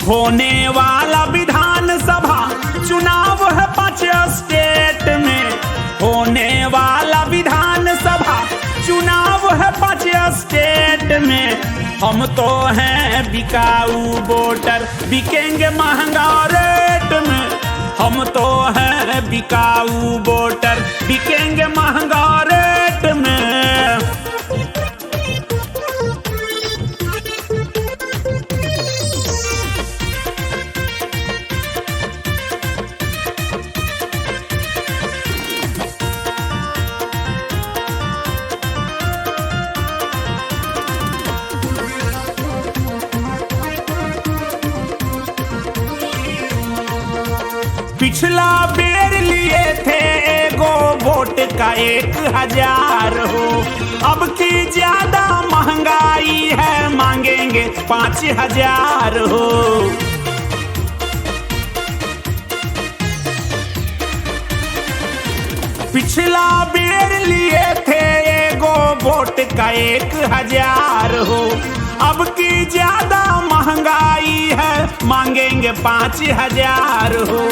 होने वाला विधानसभा चुनाव है 5 स्टेट में। होने वाला विधानसभा चुनाव है 5 स्टेट में। हम तो हैं बिकाऊ वोटर, बिकेंगे महंगा रेट में। हम तो हैं बिकाऊ वोटर, बिकेंगे महंगा रेट में। पिछला बेर लिए थे एगो वोट का 1000 हो। अब की ज्यादा महंगाई है, मांगेंगे 5000 हो। पिछला बेर लिए थे एगो वोट का 1000 हो। अब की ज्यादा महंगाई है, मांगेंगे 5000 हो।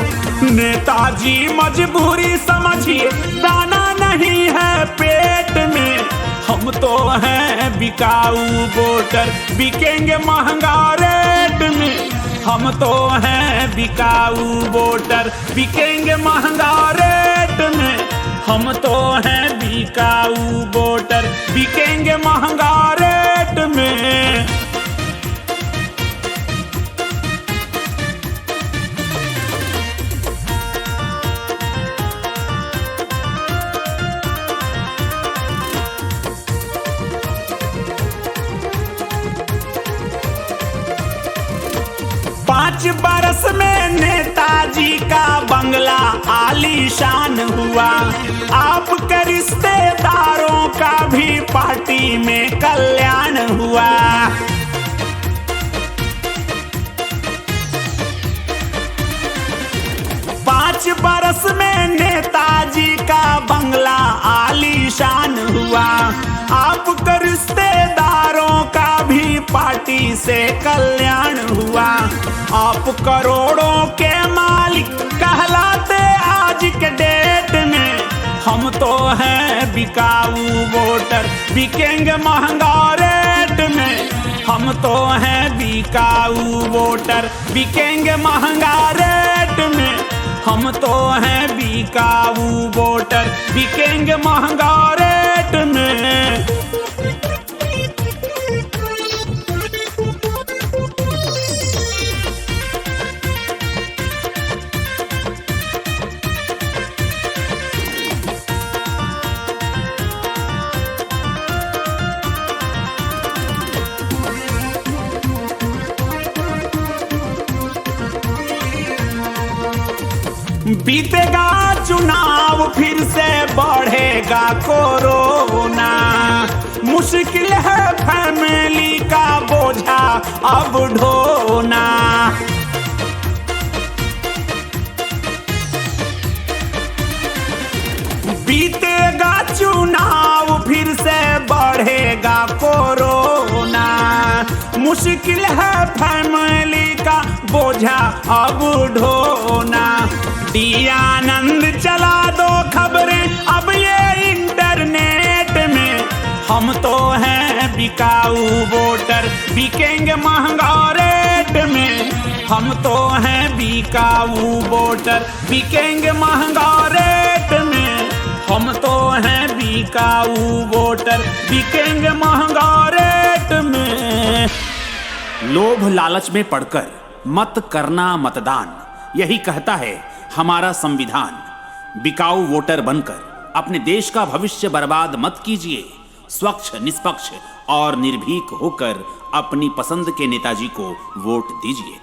नेताजी मजबूरी समझिए, दाना नहीं है पेट में। हम तो हैं बिकाऊ वोटर, बिकेंगे महंगा रेट में। हम तो हैं बिकाऊ वोटर, बिकेंगे महंगा रेट में। हम तो हैं बिकाऊ वोटर, बिकेंगे महंगा रेट में। पाँच बरस में नेताजी का बंगला आलीशान हुआ। आपके रिश्तेदारों का भी पार्टी में कल्याण हुआ। पाँच बरस में नेताजी का बंगला आलीशान हुआ। आपके रिश्तेदारों का भी पार्टी से कल्याण हुआ। आप करोड़ों के मालिक कहलाते आज के डेट में। हम तो हैं बिकाऊ वोटर, बिकेंगे महंगा रेट में। हम तो हैं बिकाऊ वोटर, बिकेंगे महंगा रेट में। हम तो हैं बिकाऊ वोटर, बिकेंगे महंगा रेट में। बीतेगा चुनाव, फिर से बढ़ेगा कोरोना। मुश्किल है फैमिली का बोझा अब ढोना। बीतेगा चुनाव, फिर से बढ़ेगा कोरोना। मुश्किल है फैमिली का बोझा अब ढोना। डी आनंद चला दो खबरें अब ये इंटरनेट में। हम तो हैं बिकाऊ वोटर, बिकेंगे महंगा रेट में। हम तो हैं बिकाऊ वोटर, बिकेंगे महंगा रेट में। हम तो हैं बिकाऊ वोटर, बिकेंगे महंगा रेट में। लोभ लालच में पड़कर मत करना मतदान, यही कहता है हमारा संविधान। बिकाऊ वोटर बनकर अपने देश का भविष्य बर्बाद मत कीजिए। स्वच्छ, निष्पक्ष और निर्भीक होकर अपनी पसंद के नेताजी को वोट दीजिए।